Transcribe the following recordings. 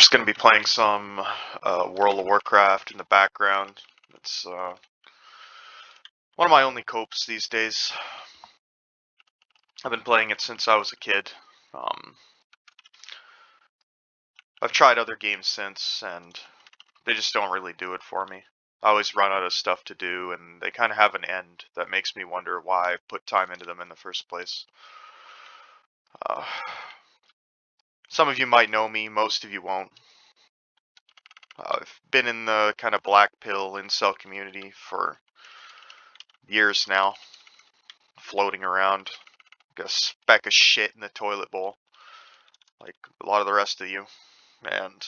Just gonna be playing some World of Warcraft in the background. It's one of my only copes these days. I've been playing it since I was a kid. Um, I've tried other games since, and they just don't really do it for me. I always run out of stuff to do, and they kind of have an end that makes me wonder why I put time into them in the first place. Uh, some of you might know me, most of you won't. I've been in the kind of black pill incel community for years now, floating around, like a speck of shit in the toilet bowl, like a lot of the rest of you. And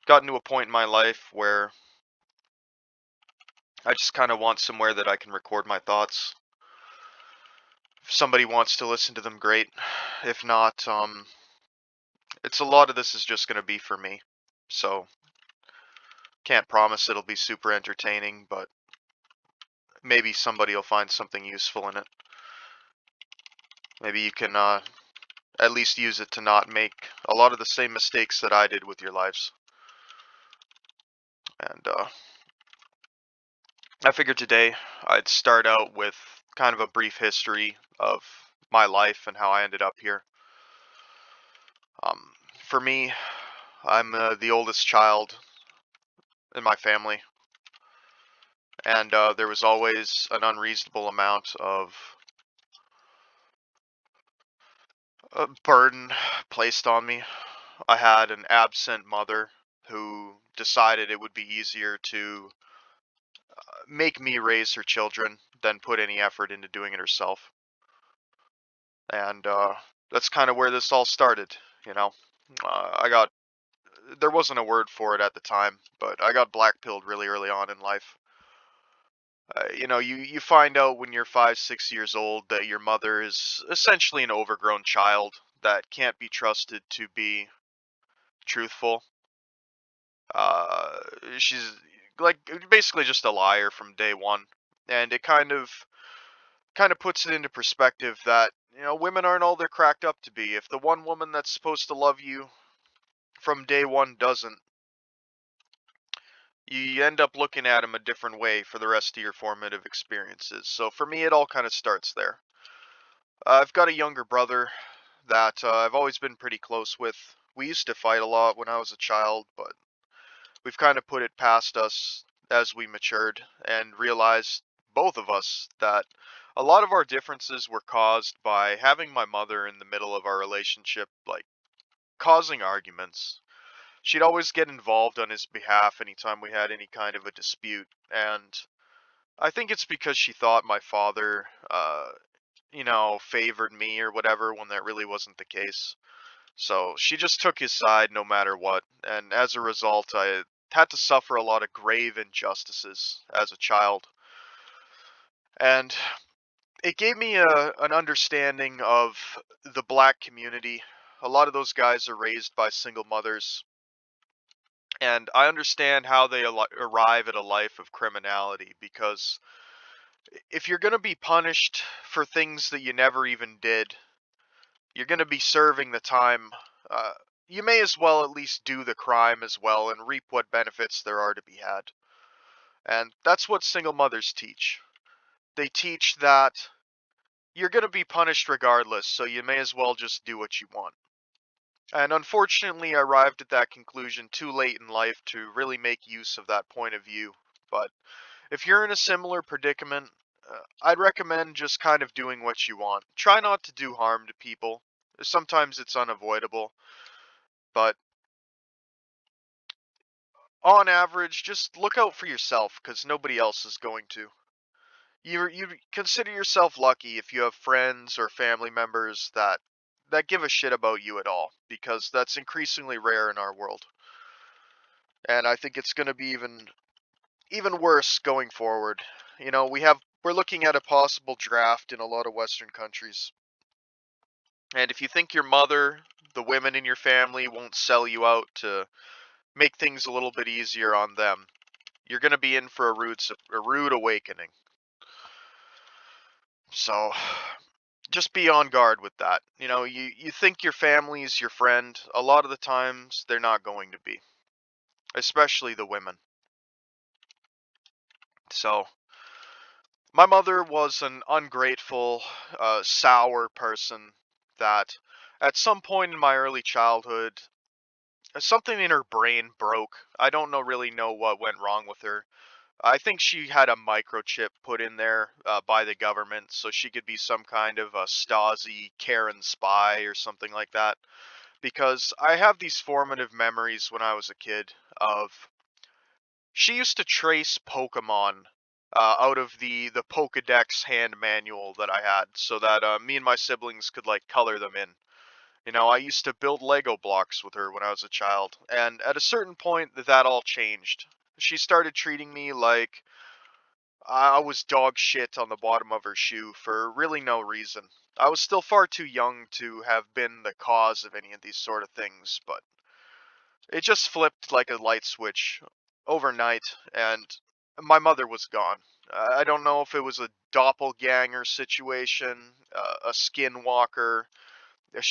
gotten to a point in my life where I just kind of want somewhere that I can record my thoughts. If somebody wants to listen to them, great. If not, it's a lot of this is just going to be for me. So, can't promise it'll be super entertaining, but maybe somebody will find something useful in it. Maybe you can at least use it to not make a lot of the same mistakes that I did with your lives. And I figured today I'd start out with kind of a brief history of my life and how I ended up here. Um, for me, I'm the oldest child in my family, and there was always an unreasonable amount of burden placed on me. I had an absent mother who decided it would be easier to make me raise her children than put any effort into doing it herself. And that's kind of where this all started, you know. There wasn't a word for it at the time, but I got blackpilled really early on in life. You find out when you're 5, 6 years old that your mother is essentially an overgrown child that can't be trusted to be truthful. Uh, she's like basically just a liar from day one, and it kind of puts it into perspective that women aren't all they're cracked up to be. If the one woman that's supposed to love you from day one doesn't, you end up looking at them a different way for the rest of your formative experiences. So for me, it all kind of starts there. I've got a younger brother that I've always been pretty close with. We used to fight a lot when I was a child, but we've kind of put it past us as we matured and realized, both of us, that a lot of our differences were caused by having my mother in the middle of our relationship, like causing arguments. She'd always get involved on his behalf anytime we had any kind of a dispute, and I think it's because she thought my father, favored me or whatever when that really wasn't the case. So she just took his side no matter what, and as a result, I had to suffer a lot of grave injustices as a child. And it gave me an understanding of the black community. A lot of those guys are raised by single mothers, and I understand how they arrive at a life of criminality, because if you're going to be punished for things that you never even did, you're going to be serving the time. Uh, you may as well at least do the crime as well and reap what benefits there are to be had. And that's what single mothers teach. They teach that you're going to be punished regardless, so you may as well just do what you want. And unfortunately, I arrived at that conclusion too late in life to really make use of that point of view. But if you're in a similar predicament, I'd recommend just kind of doing what you want. Try not to do harm to people. Sometimes it's unavoidable, but on average, just look out for yourself, because nobody else is going to. You consider yourself lucky if you have friends or family members that give a shit about you at all, because that's increasingly rare in our world. And I think it's going to be even worse going forward. We're looking at a possible draft in a lot of Western countries. And if you think your mother, the women in your family won't sell you out to make things a little bit easier on them, you're going to be in for a rude awakening. So, Just be on guard with that. You think your family's your friend. A lot of the times, they're not going to be, especially the women. So, my mother was an ungrateful, sour person that at some point in my early childhood, something in her brain broke. I don't really know what went wrong with her. I think she had a microchip put in there by the government so she could be some kind of a Stasi Karen spy or something like that. Because I have these formative memories when I was a kid of she used to trace Pokemon out of the Pokedex hand manual that I had so that me and my siblings could like color them in. I used to build Lego blocks with her when I was a child, and at a certain point that all changed. She started treating me like I was dog shit on the bottom of her shoe for really no reason. I was still far too young to have been the cause of any of these sort of things, but it just flipped like a light switch overnight, and my mother was gone. I don't know if it was a doppelganger situation, a skinwalker,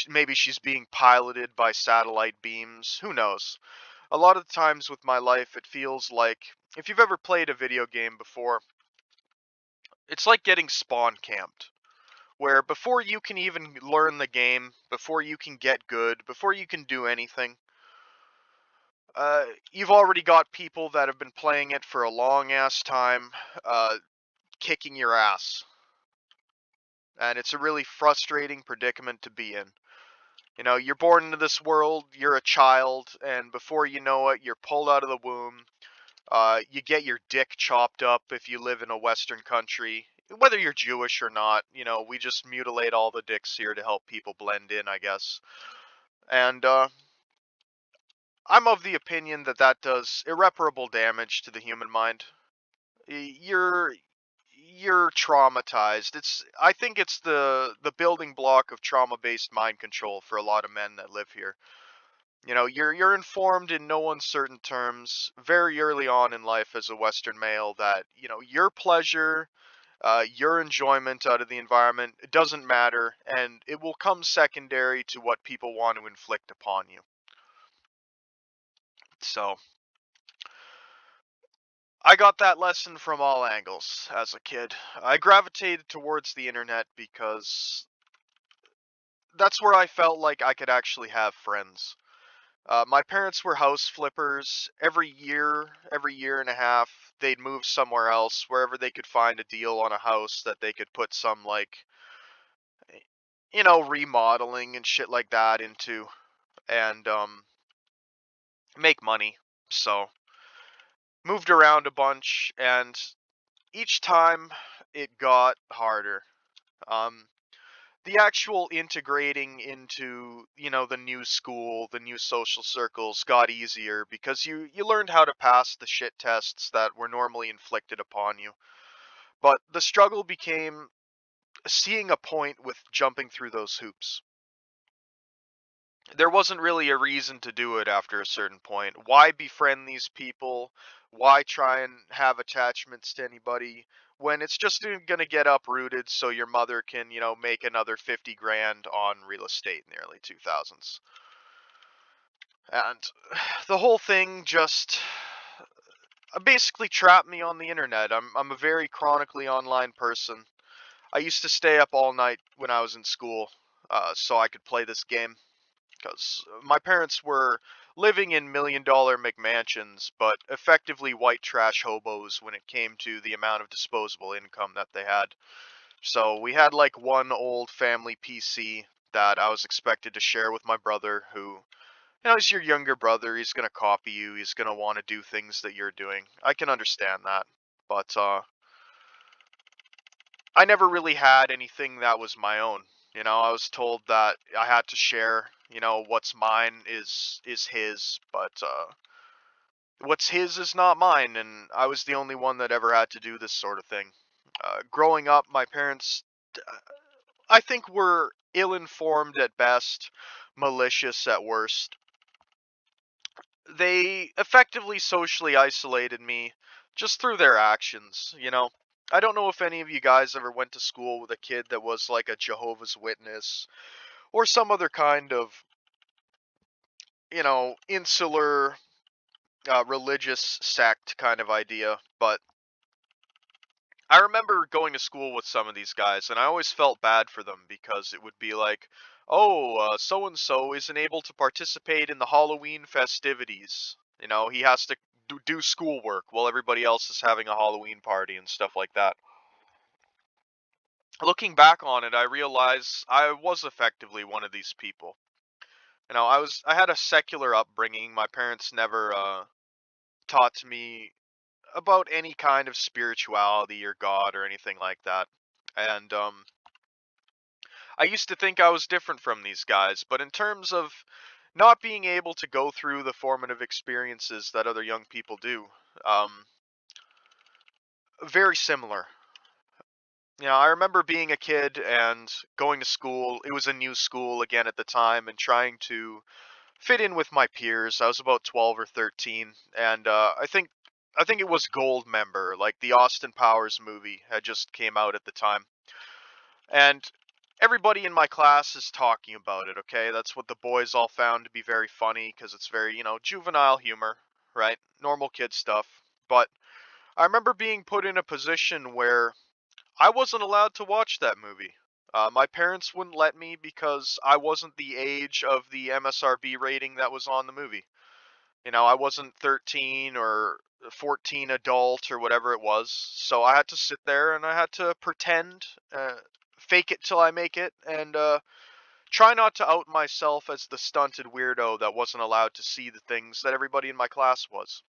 maybe she's being piloted by satellite beams, who knows? A lot of times with my life, it feels like, if you've ever played a video game before, it's like getting spawn camped, where before you can even learn the game, before you can get good, before you can do anything, you've already got people that have been playing it for a long ass time, uh, kicking your ass. And it's a really frustrating predicament to be in. You're born into this world, you're a child, and before you know it, you're pulled out of the womb. You get your dick chopped up if you live in a Western country. Whether you're Jewish or not, we just mutilate all the dicks here to help people blend in, I guess. And I'm of the opinion that that does irreparable damage to the human mind. You're traumatized. I think it's the building block of trauma-based mind control for a lot of men that live here. You're informed in no uncertain terms very early on in life as a Western male that, your pleasure, your enjoyment out of the environment, it doesn't matter, and it will come secondary to what people want to inflict upon you. So, I got that lesson from all angles as a kid. I gravitated towards the internet because that's where I felt like I could actually have friends. My parents were house flippers. Every year and a half, they'd move somewhere else, wherever they could find a deal on a house that they could put some, like, remodeling and shit like that into, and make money. So, moved around a bunch, and each time it got harder. Um, the actual integrating into, the new school, the new social circles got easier because you learned how to pass the shit tests that were normally inflicted upon you. But the struggle became seeing a point with jumping through those hoops. There wasn't really a reason to do it after a certain point. Why befriend these people? Why try and have attachments to anybody when it's just going to get uprooted so your mother can, make another 50 grand on real estate in the early 2000s? And the whole thing just basically trapped me on the internet. I'm a very chronically online person. I used to stay up all night when I was in school so I could play this game, because my parents were living in $1 million McMansions, but effectively white trash hobos when it came to the amount of disposable income that they had. So we had like one old family PC that I was expected to share with my brother, who, he's your younger brother. He's going to copy you. He's going to want to do things that you're doing. I can understand that. But I never really had anything that was my own. I was told that I had to share, what's mine is his, but what's his is not mine, and I was the only one that ever had to do this sort of thing. Growing up, my parents, I think, were ill-informed at best, malicious at worst. They effectively socially isolated me just through their actions. I don't know if any of you guys ever went to school with a kid that was like a Jehovah's Witness or some other kind of, insular religious sect kind of idea, but I remember going to school with some of these guys, and I always felt bad for them because it would be like, oh, so and so isn't able to participate in the Halloween festivities. He has to do schoolwork while everybody else is having a Halloween party and stuff like that. Looking back on it, I realize I was effectively one of these people. I had a secular upbringing. My parents never taught me about any kind of spirituality or God or anything like that. And I used to think I was different from these guys, but in terms of not being able to go through the formative experiences that other young people do, very similar. I remember being a kid and going to school. It was a new school again at the time, and trying to fit in with my peers. I was about 12 or 13, and I think it was Gold Member, like the Austin Powers movie had just came out at the time. And everybody in my class is talking about it, okay? That's what the boys all found to be very funny because it's very, juvenile humor, right? Normal kid stuff. But I remember being put in a position where I wasn't allowed to watch that movie. My parents wouldn't let me because I wasn't the age of the MSRB rating that was on the movie. I wasn't 13 or 14 adult or whatever it was. So I had to sit there and I had to pretend, fake it till I make it, and try not to out myself as the stunted weirdo that wasn't allowed to see the things that everybody in my class was.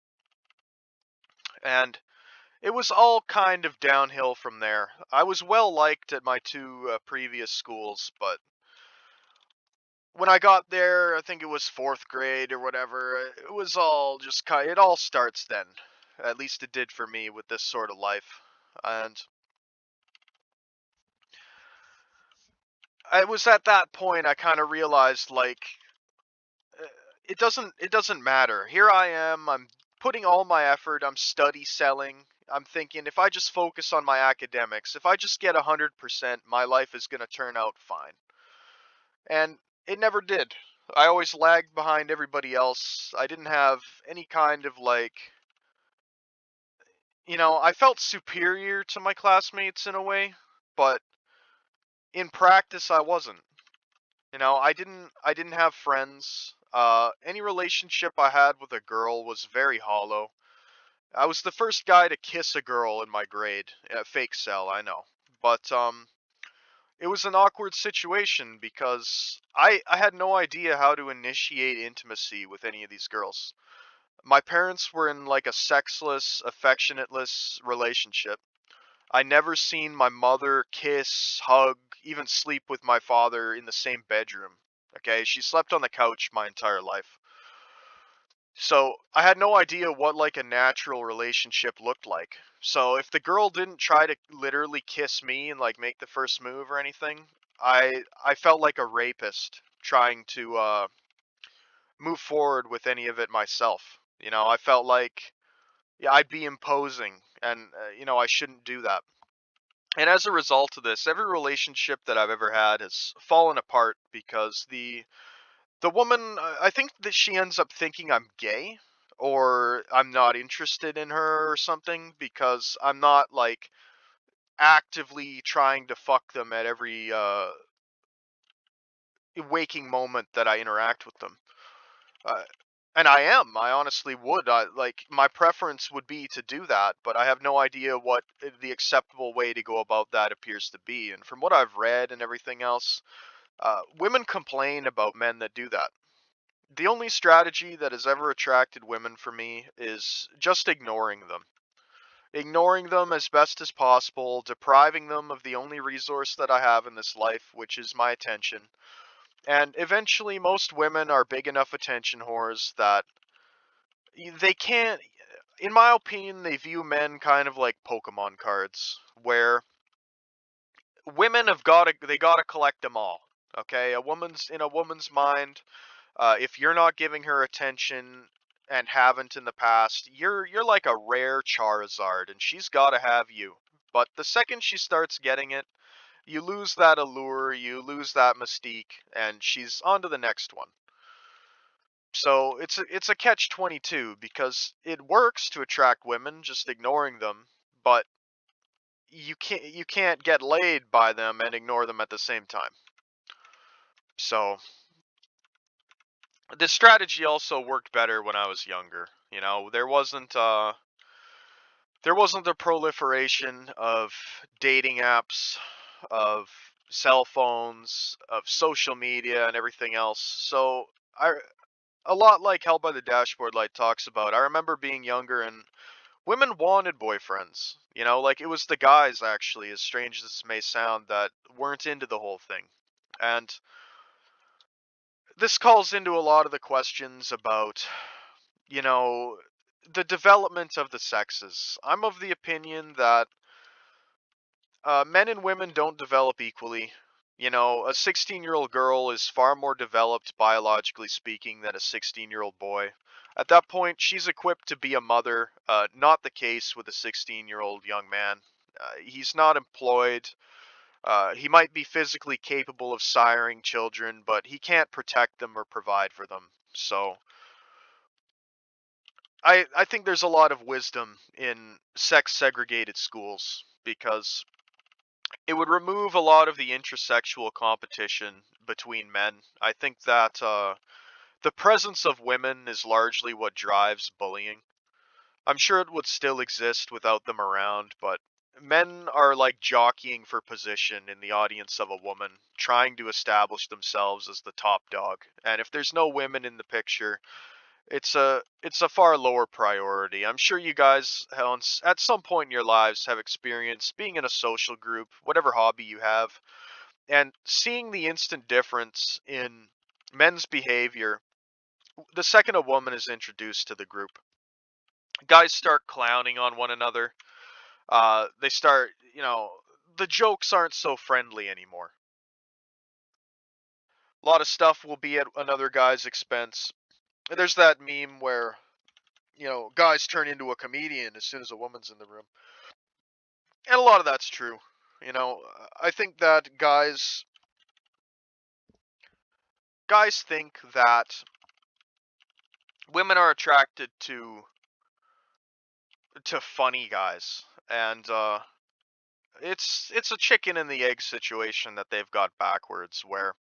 And it was all kind of downhill from there. I was well liked at my two previous schools, but when I got there, I think it was fourth grade or whatever, it was all just it all starts then. At least it did for me with this sort of life. And it was at that point I kind of realized, like, uh, it doesn't matter. Here I am, I'm putting all my effort, I'm study selling. I'm thinking if I just focus on my academics, if I just get 100%, my life is going to turn out fine. And it never did. I always lagged behind everybody else. I didn't have any kind of like, I felt superior to my classmates in a way, but in practice I wasn't. I didn't have friends. Any relationship I had with a girl was very hollow. I was the first guy to kiss a girl in my grade. Fake cell, I know. But it was an awkward situation because I had no idea how to initiate intimacy with any of these girls. My parents were in like a sexless, affectionateless relationship. I never seen my mother kiss, hug, even sleep with my father in the same bedroom. Okay, she slept on the couch my entire life. So I had no idea what like a natural relationship looked like. So if the girl didn't try to literally kiss me and like make the first move or anything, I felt like a rapist trying to move forward with any of it myself. I felt like, yeah, I'd be imposing, and I shouldn't do that. And as a result of this, every relationship that I've ever had has fallen apart because the woman, I think that she ends up thinking I'm gay or I'm not interested in her or something because I'm not like actively trying to fuck them at every waking moment that I interact with them. Uh, and I am. I honestly would. Like my preference would be to do that, but I have no idea what the acceptable way to go about that appears to be. And from what I've read and everything else, women complain about men that do that. The only strategy that has ever attracted women for me is just ignoring them. Ignoring them as best as possible, depriving them of the only resource that I have in this life, which is my attention. And eventually, most women are big enough attention whores that they can't, in my opinion, they view men kind of like Pokemon cards, where women they gotta collect them all. Okay, in a woman's mind, if you're not giving her attention and haven't in the past, you're like a rare Charizard, and she's got to have you. But the second she starts getting it, you lose that allure, you lose that mystique, and she's on to the next one. So it's a catch 22 because it works to attract women just ignoring them, but you can't get laid by them and ignore them at the same time. So this strategy also worked better when I was younger. There wasn't the proliferation of dating apps, of cell phones, of social media and everything else. So I a lot like Hell by the Dashboard Light talks about. I remember being younger and women wanted boyfriends. Like it was the guys actually, as strange as this may sound, that weren't into the whole thing. And this calls into a lot of the questions about, you know, the development of the sexes. I'm of the opinion that men and women don't develop equally. A 16-year-old girl is far more developed biologically speaking than a 16-year-old boy. At that point, she's equipped to be a mother. Not the case with a 16-year-old young man. He's not employed. He might be physically capable of siring children, but he can't protect them or provide for them. So I think there's a lot of wisdom in sex segregated schools because it would remove a lot of the intersexual competition between men. I think that the presence of women is largely what drives bullying. I'm sure it would still exist without them around, but men are like jockeying for position in the audience of a woman, trying to establish themselves as the top dog. And if there's no women in the picture, it's a far lower priority. I'm sure you guys at some point in your lives have experienced being in a social group, whatever hobby you have, and seeing the instant difference in men's behavior the second a woman is introduced to the group. Guys start clowning on one another. They start, the jokes aren't so friendly anymore. A lot of stuff will be at another guy's expense. There's that meme where, guys turn into a comedian as soon as a woman's in the room. And a lot of that's true. I think that guys think that women are attracted to funny guys, and it's a chicken and the egg situation that they've got backwards, where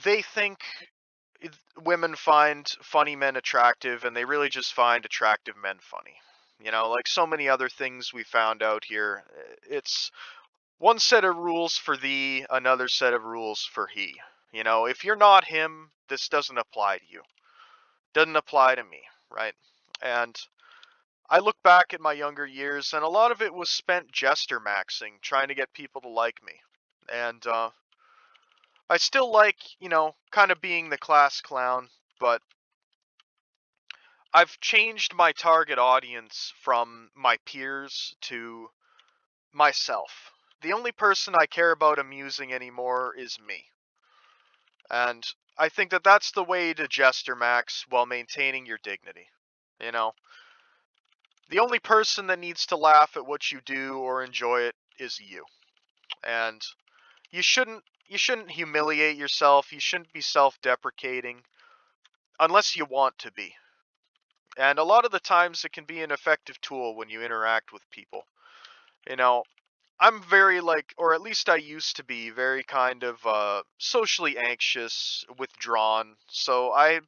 they think women find funny men attractive, and they really just find attractive men funny. Like so many other things we found out here, it's one set of rules for thee, another set of rules for he. If you're not him, this doesn't apply to you. Doesn't apply to me, right? And I look back at my younger years, and a lot of it was spent jester maxing, trying to get people to like me. And I still like, kind of being the class clown, but I've changed my target audience from my peers to myself. The only person I care about amusing anymore is me. And I think that that's the way to jester max while maintaining your dignity. You know, the only person that needs to laugh at what you do or enjoy it is you. And you shouldn't humiliate yourself. You shouldn't be self-deprecating unless you want to be. And a lot of the times it can be an effective tool when you interact with people. You know, I'm very like, or at least I used to be very kind of socially anxious, withdrawn. So I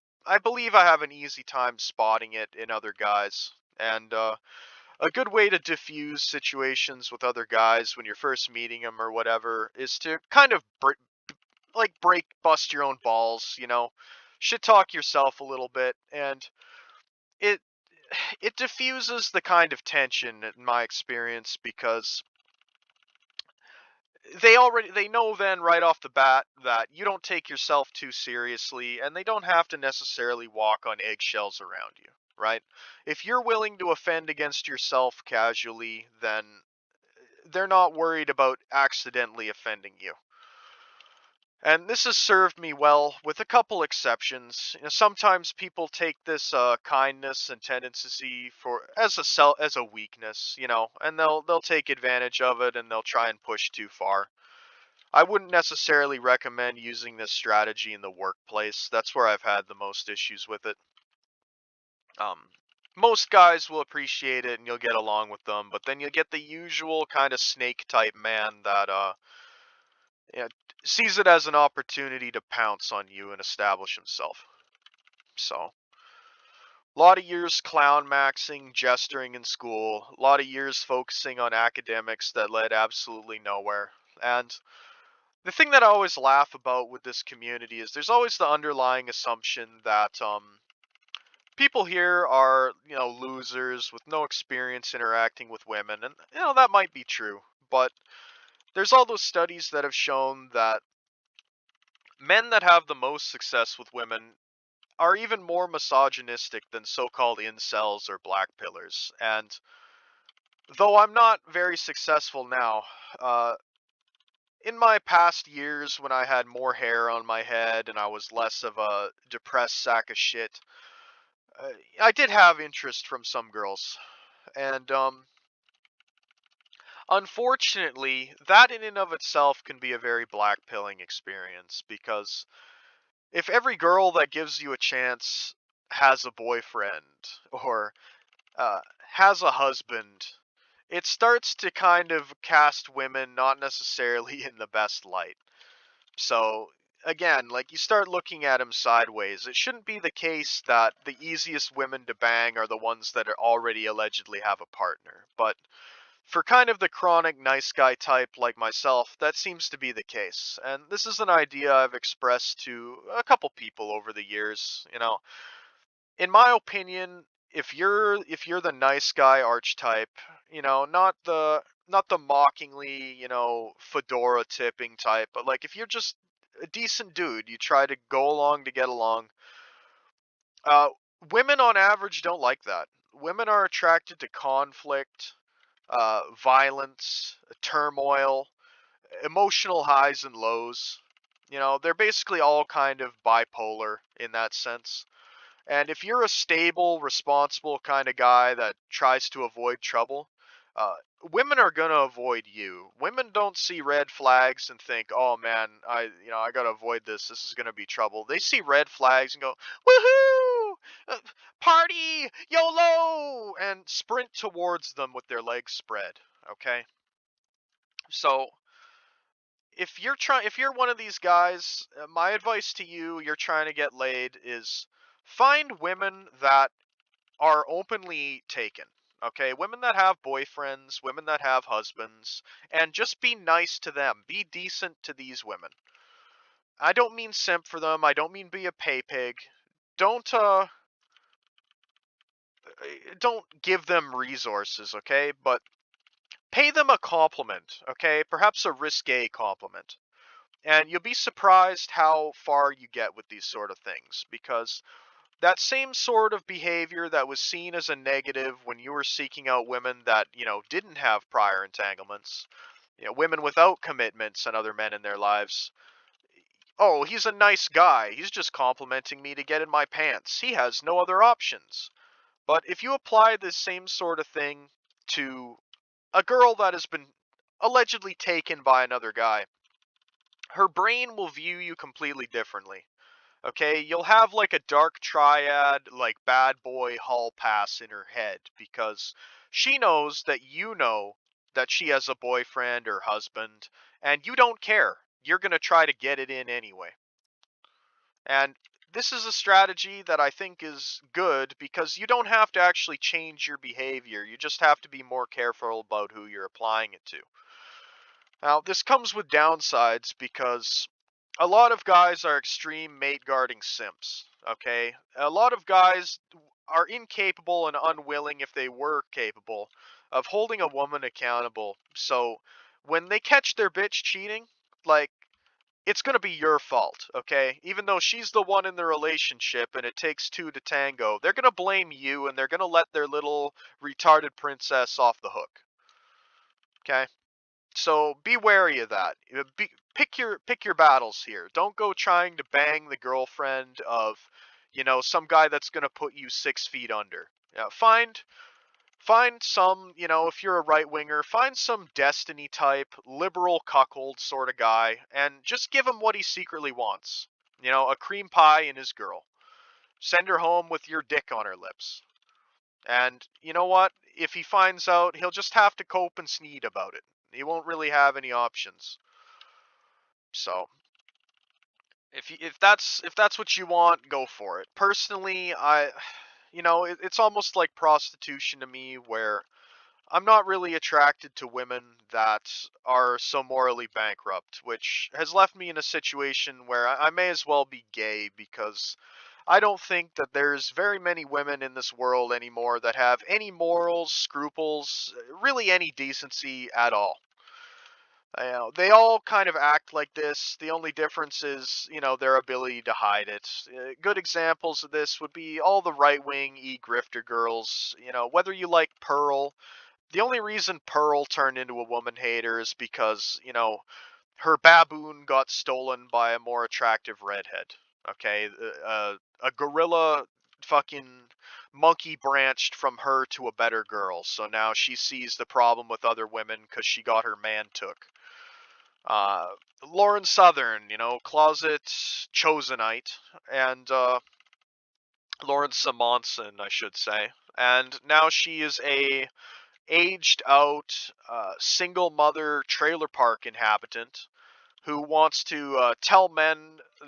believe I have an easy time spotting it in other guys. And a good way to diffuse situations with other guys when you're first meeting them or whatever is to kind of bust your own balls, shit talk yourself a little bit, and it it diffuses the kind of tension in my experience because they know then right off the bat that you don't take yourself too seriously, and they don't have to necessarily walk on eggshells around you, right? If you're willing to offend against yourself casually, then they're not worried about accidentally offending you. And this has served me well, with a couple exceptions. Sometimes people take this kindness and tendency for as a weakness, and they'll take advantage of it and they'll try and push too far. I wouldn't necessarily recommend using this strategy in the workplace. That's where I've had the most issues with it. Um, Most guys will appreciate it and you'll get along with them, but then you get the usual kind of snake type man that yeah, sees it as an opportunity to pounce on you and establish himself. So, a lot of years clown maxing, gesturing in school, a lot of years focusing on academics that led absolutely nowhere. And the thing that I always laugh about with this community is there's always the underlying assumption that people here are, losers with no experience interacting with women, and that might be true, but there's all those studies that have shown that men that have the most success with women are even more misogynistic than so-called incels or black pillars. And though I'm not very successful now, uh, in my past years when I had more hair on my head and I was less of a depressed sack of shit, uh, I did have interest from some girls. And unfortunately, that in and of itself can be a very black pilling experience, because if every girl that gives you a chance has a boyfriend or uh, has a husband, it starts to kind of cast women not necessarily in the best light. So, again, like, you start looking at them sideways. It shouldn't be the case that the easiest women to bang are the ones that are already allegedly have a partner. But for kind of the chronic nice guy type like myself, that seems to be the case. And this is an idea I've expressed to a couple people over the years. In my opinion, if you're the nice guy archetype, not the mockingly, fedora tipping type, but like if you're just a decent dude, you try to go along to get along. Uh, Women on average don't like that. Women are attracted to conflict, violence, turmoil, emotional highs and lows. They're basically all kind of bipolar in that sense. And if you're a stable, responsible kind of guy that tries to avoid trouble, uh, women are gonna avoid you. Women don't see red flags and think, "Oh man, I gotta avoid this. This is gonna be trouble." They see red flags and go, "Woohoo! Party, YOLO!" and sprint towards them with their legs spread. Okay, so if you're one of these guys, my advice to you, you're trying to get laid, is find women that are openly taken. Okay, women that have boyfriends, women that have husbands, and just be nice to them. Be decent to these women. I don't mean simp for them. I don't mean be a pay pig. Don't don't give them resources, okay? But pay them a compliment, okay? Perhaps a risque compliment. And you'll be surprised how far you get with these sort of things, because that same sort of behavior that was seen as a negative when you were seeking out women that, didn't have prior entanglements, women without commitments and other men in their lives. Oh, he's a nice guy. He's just complimenting me to get in my pants. He has no other options. But if you apply this same sort of thing to a girl that has been allegedly taken by another guy, her brain will view you completely differently. Okay, you'll have like a dark triad, like bad boy hall pass in her head, because she knows that you know that she has a boyfriend or husband, and you don't care. You're going to try to get it in anyway. And this is a strategy that I think is good, because you don't have to actually change your behavior. You just have to be more careful about who you're applying it to. Now, this comes with downsides, because a lot of guys are extreme mate guarding simps, okay? A lot of guys are incapable and unwilling, if they were capable, of holding a woman accountable. So when they catch their bitch cheating, like, it's going to be your fault, okay? Even though she's the one in the relationship and it takes two to tango, they're going to blame you and they're going to let their little retarded princess off the hook, okay? So be wary of that. Pick your battles here. Don't go trying to bang the girlfriend of, some guy that's gonna put you 6 feet under. Yeah, find some, if you're a right winger, find some Destiny type, liberal cuckold sort of guy, and just give him what he secretly wants. A cream pie and his girl. Send her home with your dick on her lips. And you know what? If he finds out, he'll just have to cope and sneed about it. He won't really have any options. So, if that's what you want, go for it. Personally, it's almost like prostitution to me, where I'm not really attracted to women that are so morally bankrupt, which has left me in a situation where I may as well be gay, because I don't think that there's very many women in this world anymore that have any morals, scruples, really any decency at all. They all kind of act like this. The only difference is, their ability to hide it. Good examples of this would be all the right-wing grifter girls. Whether you like Pearl, the only reason Pearl turned into a woman hater is because, her baboon got stolen by a more attractive redhead. Okay, a gorilla fucking monkey branched from her to a better girl, so now she sees the problem with other women because she got her man took. Uh, Lauren Southern, closet chosenite, and Lauren Simonson, I should say, and now she is a aged out single mother trailer park inhabitant who wants to tell men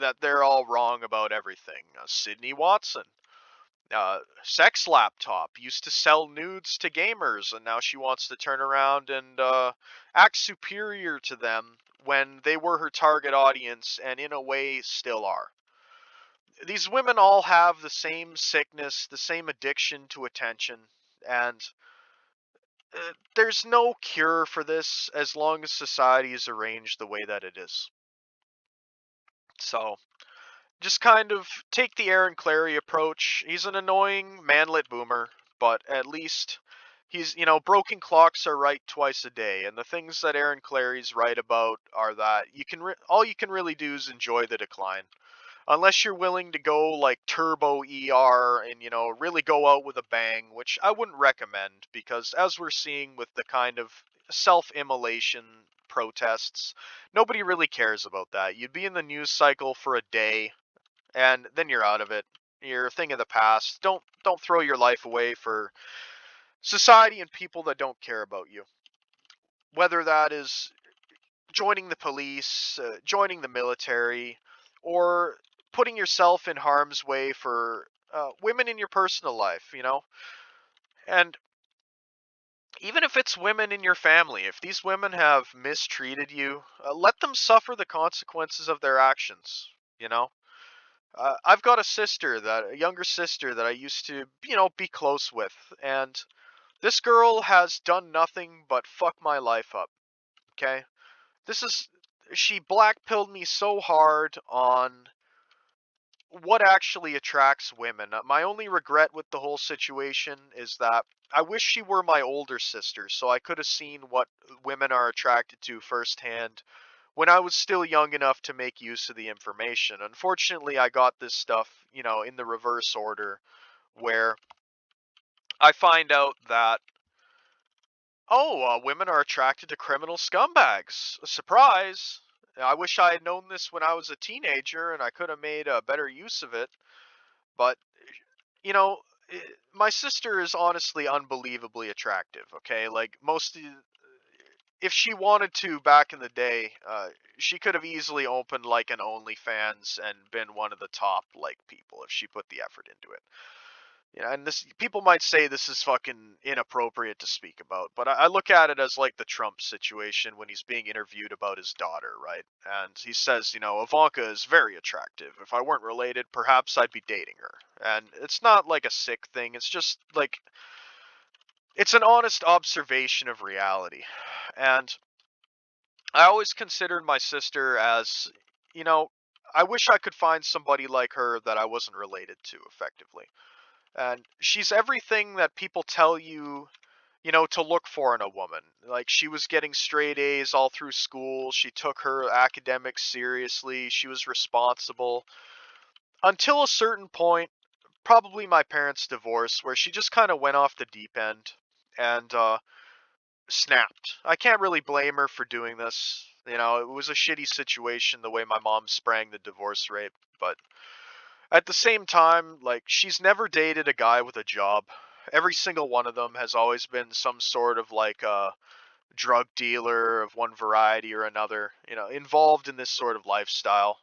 that they're all wrong about everything. Sydney Watson, sex laptop, used to sell nudes to gamers, and now she wants to turn around and act superior to them when they were her target audience, and in a way still are. These women all have the same sickness, the same addiction to attention, and there's no cure for this as long as society is arranged the way that it is. So, just kind of take the Aaron Clary approach. He's an annoying manlet boomer, but at least broken clocks are right twice a day, and the things that Aaron Clary's right about are that all you can really do is enjoy the decline. Unless you're willing to go like turbo ER and, really go out with a bang, which I wouldn't recommend, because as we're seeing with the kind of self-immolation protests, nobody really cares about that. You'd be in the news cycle for a day and then you're out of it. You're a thing of the past. Don't throw your life away for society and people that don't care about you. Whether that is joining the police, joining the military, or putting yourself in harm's way for women in your personal life. And even if it's women in your family, if these women have mistreated you, let them suffer the consequences of their actions. You know, I've got a younger sister that I used to, be close with, and this girl has done nothing but fuck my life up. Okay, this is she blackpilled me so hard on what actually attracts women. My only regret with the whole situation is that I wish she were my older sister, so I could have seen what women are attracted to firsthand when I was still young enough to make use of the information. Unfortunately, I got this stuff, in the reverse order, where I find out that, oh, women are attracted to criminal scumbags. A surprise! I wish I had known this when I was a teenager and I could have made a better use of it. But, you know, my sister is honestly unbelievably attractive, okay? Like, if she wanted to back in the day, she could have easily opened, like, an OnlyFans and been one of the top, like, people if she put the effort into it. And this people might say this is fucking inappropriate to speak about, but I look at it as like the Trump situation when he's being interviewed about his daughter, right? And he says, Ivanka is very attractive. If I weren't related, perhaps I'd be dating her. And it's not like a sick thing. It's just like it's an honest observation of reality. And I always considered my sister as, you know, I wish I could find somebody like her that I wasn't related to effectively. And she's everything that people tell you to look for in a woman. Like, she was getting straight A's all through school. She took her academics seriously. She was responsible. Until a certain point, probably my parents' divorce, where she just kind of went off the deep end and snapped. I can't really blame her for doing this. It was a shitty situation the way my mom sprang the divorce rate, but at the same time, like, she's never dated a guy with a job. Every single one of them has always been some sort of like a drug dealer of one variety or another, involved in this sort of lifestyle.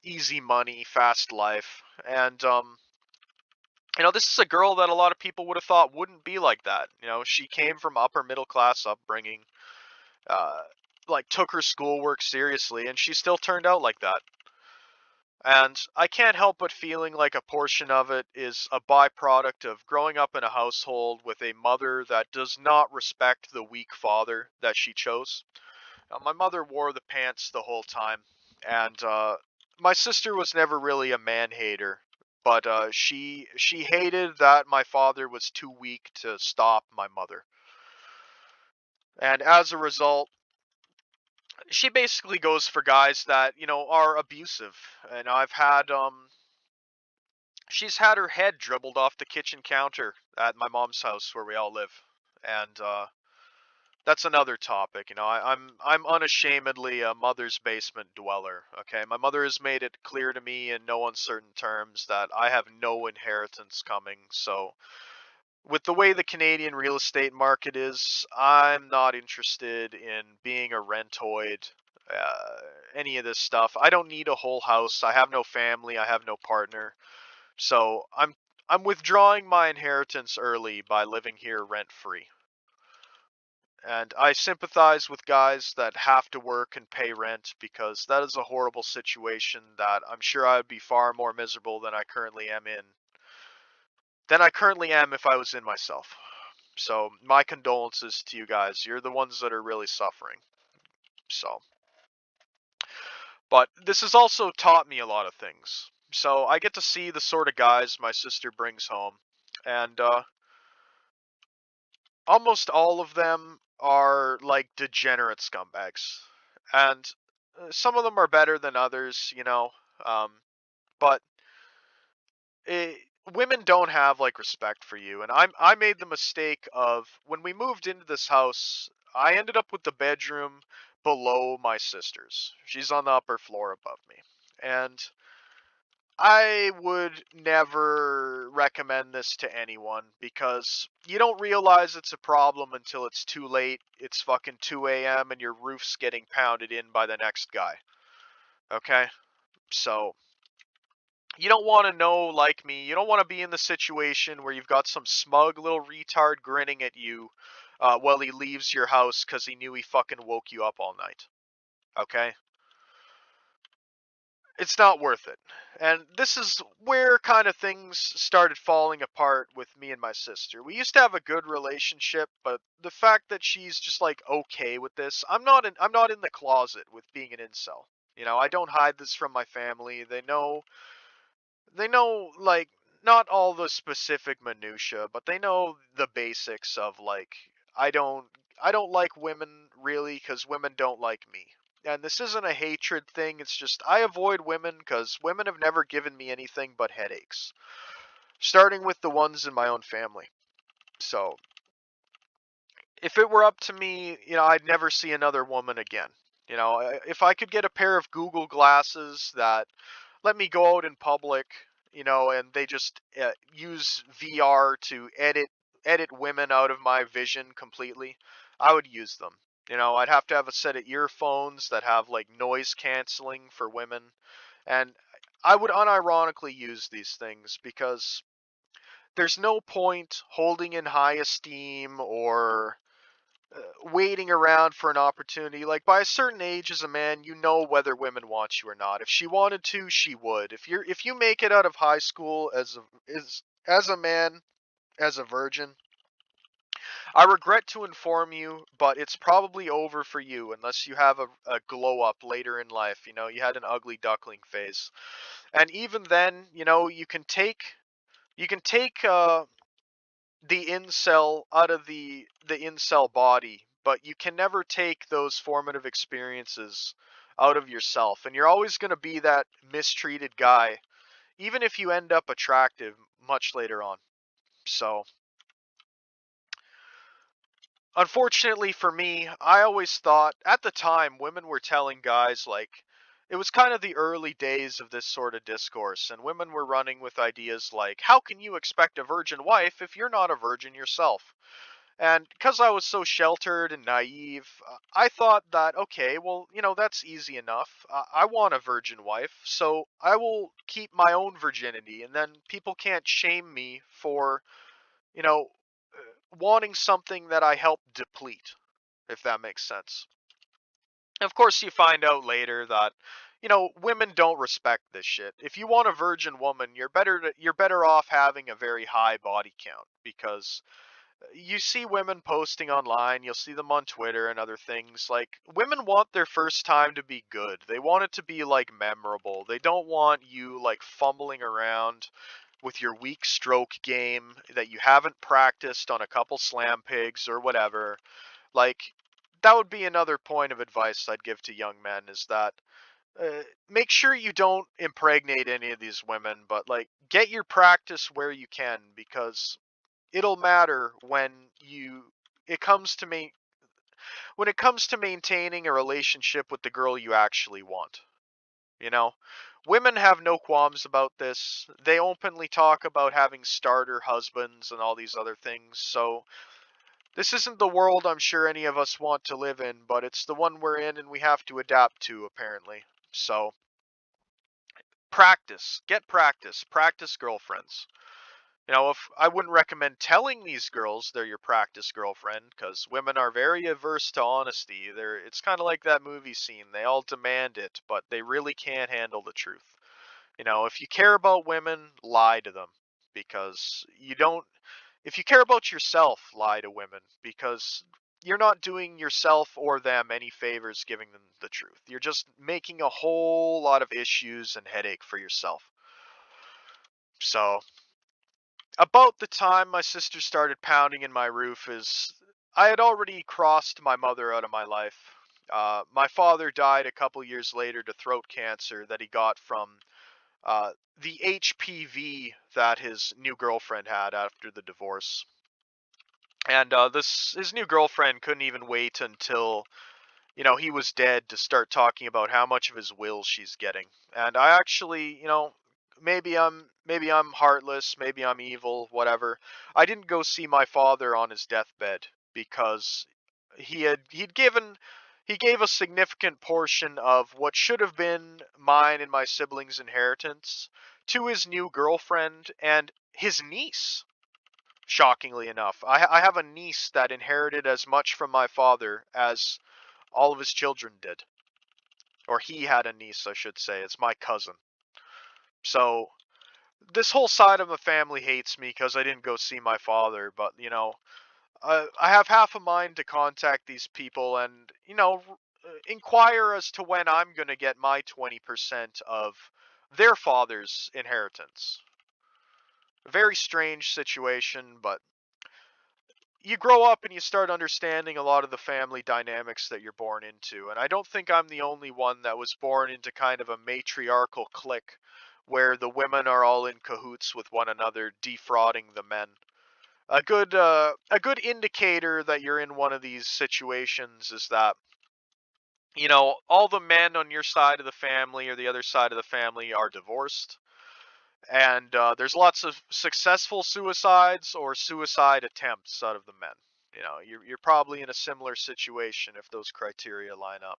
Easy money, fast life. And this is a girl that a lot of people would have thought wouldn't be like that. She came from upper middle class upbringing, uh, like, took her schoolwork seriously, and she still turned out like that. And I can't help but feeling like a portion of it is a byproduct of growing up in a household with a mother that does not respect the weak father that she chose. My mother wore the pants the whole time, and my sister was never really a man hater, but she hated that my father was too weak to stop my mother, and as a result, she basically goes for guys that are abusive. And she's had her head dribbled off the kitchen counter at my mom's house where we all live, and that's another topic. I'm unashamedly a mother's basement dweller. Okay, my mother has made it clear to me in no uncertain terms that I have no inheritance coming. So, with the way the Canadian real estate market is, I'm not interested in being a rentoid. Any of this stuff. I don't need a whole house. I have no family. I have no partner. So I'm withdrawing my inheritance early by living here rent free. And I sympathize with guys that have to work and pay rent, because that is a horrible situation that I'm sure I would be far more miserable than I currently am if I was in myself. So my condolences to you guys. You're the ones that are really suffering. So, but this has also taught me a lot of things. So I get to see the sort of guys my sister brings home, and almost all of them are like degenerate scumbags, and some of them are better than others. Um, but it, women don't have like respect for you, and I made the mistake of, when we moved into this house, I ended up with the bedroom below my sister's. She's on the upper floor above me, and I would never recommend this to anyone, because you don't realize it's a problem until it's too late. It's fucking 2 a.m. and your roof's getting pounded in by the next guy. Okay? So, you don't want to know, like me, you don't want to be in the situation where you've got some smug little retard grinning at you while he leaves your house because he knew he fucking woke you up all night. Okay? It's not worth it. And this is where kind of things started falling apart with me and my sister. We used to have a good relationship, but the fact that she's just like okay with this, I'm not in the closet with being an incel. I don't hide this from my family. They know, like, not all the specific minutia, but they know the basics of, like, I don't I don't like women really cuz women don't like me. And this isn't a hatred thing, it's just I avoid women cuz women have never given me anything but headaches, starting with the ones in my own family. So, if it were up to me, I'd never see another woman again. If I could get a pair of Google glasses that let me go out in public, and they just use VR to edit women out of my vision completely, I would use them. I'd have to have a set of earphones that have like noise canceling for women, and I would unironically use these things because there's no point holding in high esteem or waiting around for an opportunity. Like, by a certain age as a man, you know whether women want you or not. If she wanted to, she would. If you make it out of high school as a man, as a virgin, I regret to inform you, but it's probably over for you unless you have a glow up later in life. You had an ugly duckling phase. And even then, you can take the incel body, but you can never take those formative experiences out of yourself, and you're always going to be that mistreated guy, even if you end up attractive much later on. So, unfortunately for me, I always thought at the time women were telling guys like it was kind of the early days of this sort of discourse, and women were running with ideas like, how can you expect a virgin wife if you're not a virgin yourself? And because I was so sheltered and naive, I thought that, okay, well, that's easy enough. I want a virgin wife, so I will keep my own virginity, and then people can't shame me for, you know, wanting something that I helped deplete, if that makes sense. Of course, you find out later that, women don't respect this shit. If you want a virgin woman, you're better off having a very high body count, because you see women posting online, you'll see them on Twitter and other things. Like, women want their first time to be good. They want it to be like memorable. They don't want you like fumbling around with your weak stroke game that you haven't practiced on a couple slam pigs or whatever. Like, that would be another point of advice I'd give to young men, is that make sure you don't impregnate any of these women, but like get your practice where you can, because it'll matter it comes to me when it comes to maintaining a relationship with the girl you actually want. You know, women have no qualms about this. They openly talk about having starter husbands and all these other things. So this isn't the world I'm sure any of us want to live in, but it's the one we're in and we have to adapt to, apparently. So practice girlfriends. If I wouldn't recommend telling these girls they're your practice girlfriend, because women are very averse to honesty. It's kind of like that movie scene. They all demand it, but they really can't handle the truth. If you care about women, lie to them, because you don't. If you care about yourself, lie to women, because you're not doing yourself or them any favors giving them the truth. You're just making a whole lot of issues and headache for yourself. So, about the time my sister started pounding in my roof is I had already crossed my mother out of my life. My father died a couple years later to throat cancer that he got from the HPV that his new girlfriend had after the divorce. And this his new girlfriend couldn't even wait until he was dead to start talking about how much of his will she's getting. And I actually, maybe I'm heartless, maybe I'm evil, whatever. I didn't go see my father on his deathbed because he gave a significant portion of what should have been mine and my siblings' inheritance to his new girlfriend and his niece. Shockingly enough, I have a niece that inherited as much from my father as all of his children did. Or he had a niece, I should say. It's my cousin. So, this whole side of the family hates me because I didn't go see my father, but, I have half a mind to contact these people and, inquire as to when I'm going to get my 20% of their father's inheritance. A very strange situation, but you grow up and you start understanding a lot of the family dynamics that you're born into. And I don't think I'm the only one that was born into kind of a matriarchal clique where the women are all in cahoots with one another, defrauding the men. A good indicator that you're in one of these situations is that all the men on your side of the family or the other side of the family are divorced, and there's lots of successful suicides or suicide attempts out of the men. You're probably in a similar situation if those criteria line up.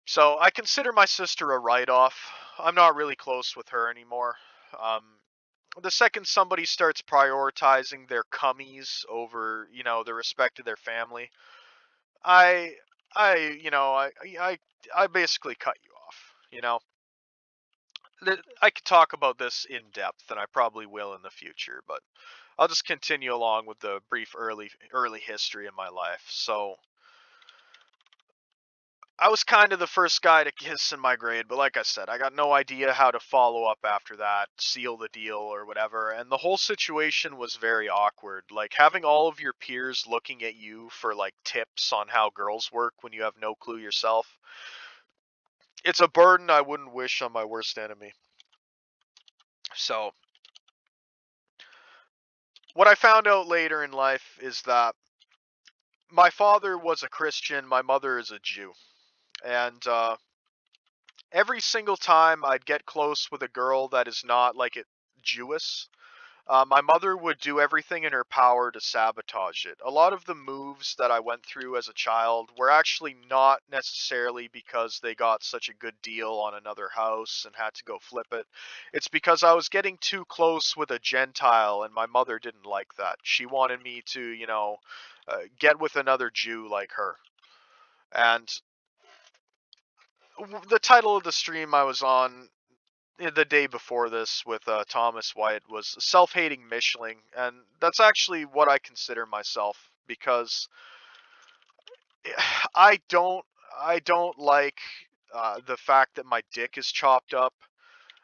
So I consider my sister a write-off. I'm not really close with her anymore. Um, the second somebody starts prioritizing their cummies over, the respect of their family, I, I, I, I basically cut you off. I could talk about this in depth, and I probably will in the future, but I'll just continue along with the brief early history in my life. So, I was kind of the first guy to kiss in my grade, but like I said, I got no idea how to follow up after that, seal the deal or whatever, and the whole situation was very awkward. Like having all of your peers looking at you for like tips on how girls work when you have no clue yourself. It's a burden I wouldn't wish on my worst enemy. So, what I found out later in life is that my father was a Christian, my mother is a Jew. And every single time I'd get close with a girl that is not like it Jewish, my mother would do everything in her power to sabotage it. A lot of the moves that I went through as a child were actually not necessarily because they got such a good deal on another house and had to go flip it. It's because I was getting too close with a Gentile, and my mother didn't like that. She wanted me to, get with another Jew like her. And the title of the stream I was on the day before this with Thomas White was self-hating Mischling, and that's actually what I consider myself because I don't I don't like the fact that my dick is chopped up.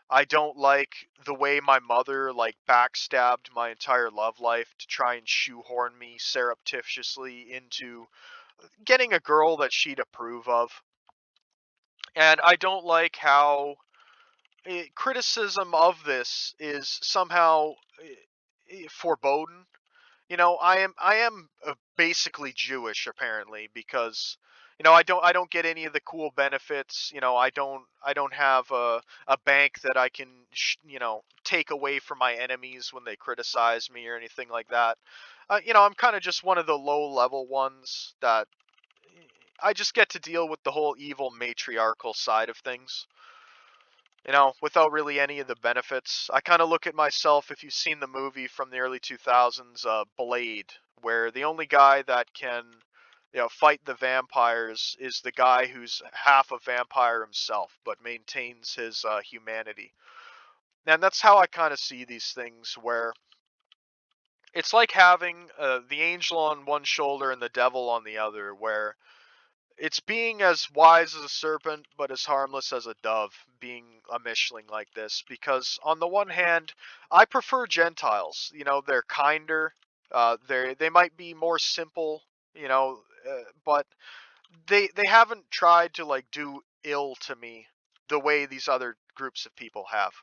I don't like the way my mother like backstabbed my entire love life to try and shoehorn me surreptitiously into getting a girl that she'd approve of. And I don't like how criticism of this is somehow foreboding. I am basically Jewish apparently because I don't get any of the cool benefits. I don't have a bank that I can take away from my enemies when they criticize me or anything like that. I'm kind of just one of the low level ones that I just get to deal with the whole evil matriarchal side of things, without really any of the benefits. I kind of look at myself, if you've seen the movie from the early 2000s, Blade, where the only guy that can, fight the vampires is the guy who's half a vampire himself, but maintains his humanity. And that's how I kind of see these things, where it's like having the angel on one shoulder and the devil on the other, where it's being as wise as a serpent, but as harmless as a dove, being a Mishling like this. Because on the one hand, I prefer Gentiles. They're kinder. They might be more simple. But they haven't tried to like do ill to me the way these other groups of people have.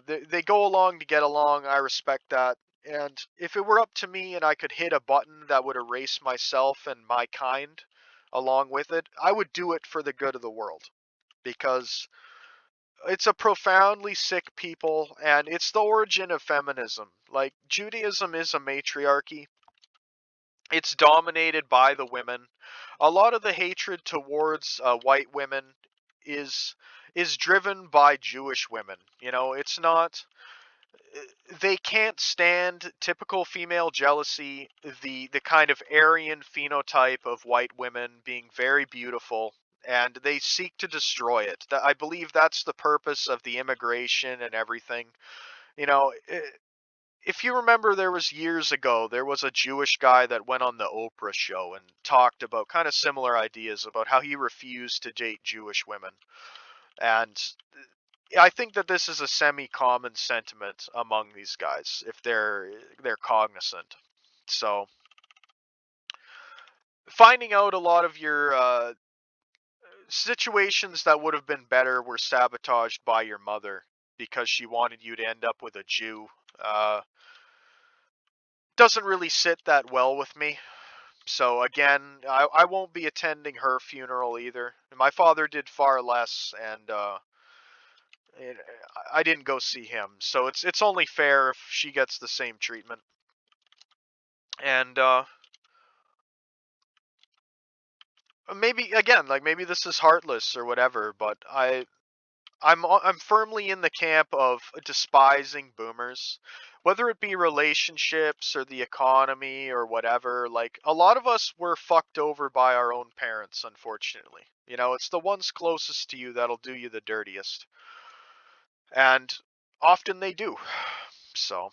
They go along to get along. I respect that. And if it were up to me and I could hit a button that would erase myself and my kind along with it, I would do it for the good of the world. Because it's a profoundly sick people, and it's the origin of feminism. Like, Judaism is a matriarchy. It's dominated by the women. A lot of the hatred towards white women is is driven by Jewish women. It's not, they can't stand typical female jealousy, the kind of Aryan phenotype of white women being very beautiful, and they seek to destroy it. I believe that's the purpose of the immigration and everything. You know, if you remember, there was years ago, there was a Jewish guy that went on the Oprah show and talked about kind of similar ideas about how he refused to date Jewish women. And I think that this is a semi-common sentiment among these guys if they're cognizant. So finding out a lot of your situations that would have been better were sabotaged by your mother because she wanted you to end up with a Jew doesn't really sit that well with me. So again, I won't be attending her funeral either. My father did far less, and it, I didn't go see him, so it's only fair if she gets the same treatment. And maybe again, like maybe this is heartless or whatever, but I'm firmly in the camp of despising boomers, whether it be relationships or the economy or whatever. Like a lot of us were fucked over by our own parents, unfortunately. It's the ones closest to you that'll do you the dirtiest, and often they do. So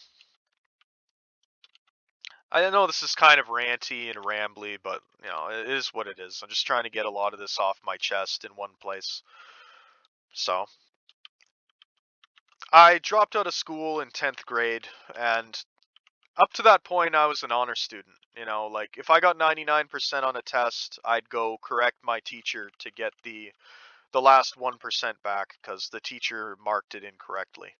I know this is kind of ranty and rambly, but it is what it is. I'm just trying to get a lot of this off my chest in one place. So, I dropped out of school in 10th grade, and up to that point, I was an honor student. Like if I got 99% on a test, I'd go correct my teacher to get the last 1% back because the teacher marked it incorrectly.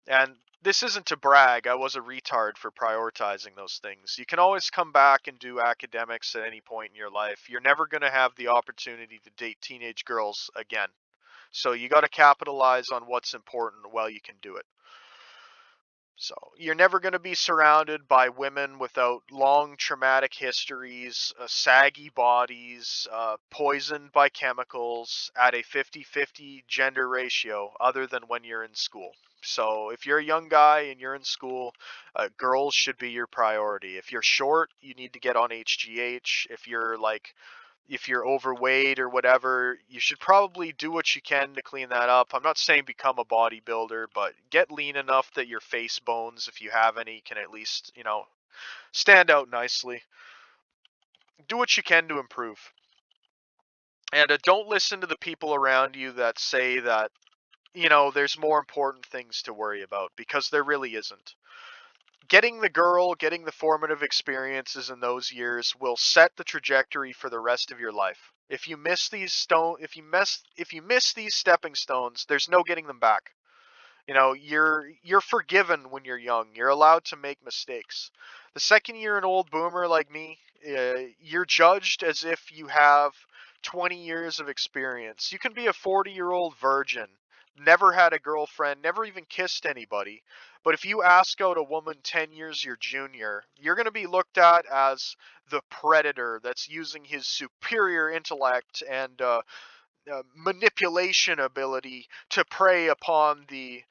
And this isn't to brag, I was a retard for prioritizing those things. You can always come back and do academics at any point in your life. You're never going to have the opportunity to date teenage girls again. So you got to capitalize on what's important while you can do it. So you're never going to be surrounded by women without long traumatic histories, saggy bodies, poisoned by chemicals at a 50-50 gender ratio other than when you're in school. So if you're a young guy and you're in school, girls should be your priority. If you're short, you need to get on HGH. If you're overweight or whatever, you should probably do what you can to clean that up. I'm not saying become a bodybuilder, but get lean enough that your face bones, if you have any, can at least, stand out nicely. Do what you can to improve. And don't listen to the people around you that say that, there's more important things to worry about, because there really isn't. Getting the girl, getting the formative experiences in those years will set the trajectory for the rest of your life. If you miss these stepping stones, there's no getting them back. You're forgiven when you're young. You're allowed to make mistakes. The second you're an old boomer like me, you're judged as if you have 20 years of experience. You can be a 40-year-old virgin, never had a girlfriend, never even kissed anybody. But if you ask out a woman 10 years your junior, you're going to be looked at as the predator that's using his superior intellect and manipulation ability to prey upon the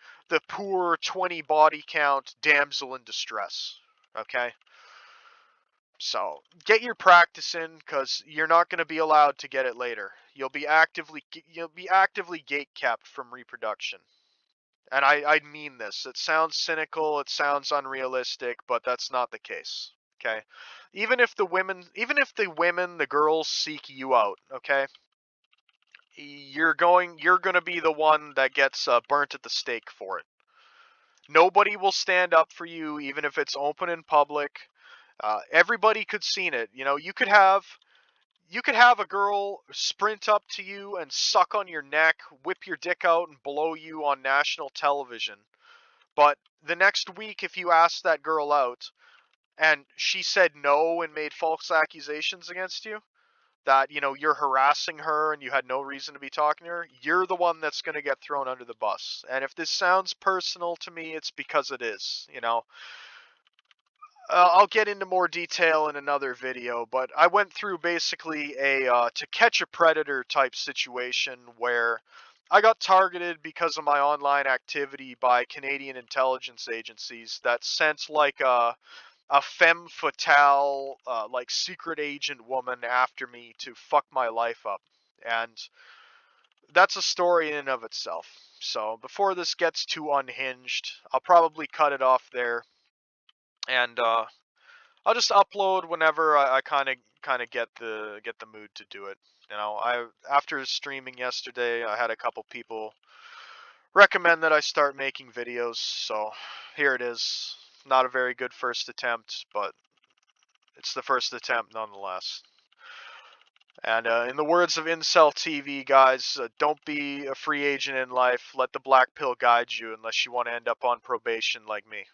poor 20 body count damsel in distress. Okay? So, get your practice in, cuz you're not going to be allowed to get it later. You'll be actively gate kept from reproduction. And I mean this. It sounds cynical, it sounds unrealistic, but that's not the case. Okay? Even if the women, the girls seek you out, okay? You're going to be the one that gets burnt at the stake for it. Nobody will stand up for you, even if it's open in public. Everybody could seen it. You could have a girl sprint up to you and suck on your neck, whip your dick out, and blow you on national television. But the next week, if you asked that girl out and she said no and made false accusations against you, that you're harassing her and you had no reason to be talking to her, you're the one that's going to get thrown under the bus. And if this sounds personal to me, it's because it is. I'll get into more detail in another video, but I went through basically a to catch a predator type situation where I got targeted because of my online activity by Canadian intelligence agencies that sent like a femme fatale, like secret agent woman after me to fuck my life up. And that's a story in and of itself. So before this gets too unhinged, I'll probably cut it off there, and I'll just upload whenever I kind of get the mood to do it. I after streaming yesterday, I had a couple people recommend that I start making videos, so here it is. Not a very good first attempt, but it's the first attempt nonetheless. And in the words of Incel TV, guys, don't be a free agent in life. Let the black pill guide you unless you want to end up on probation like me.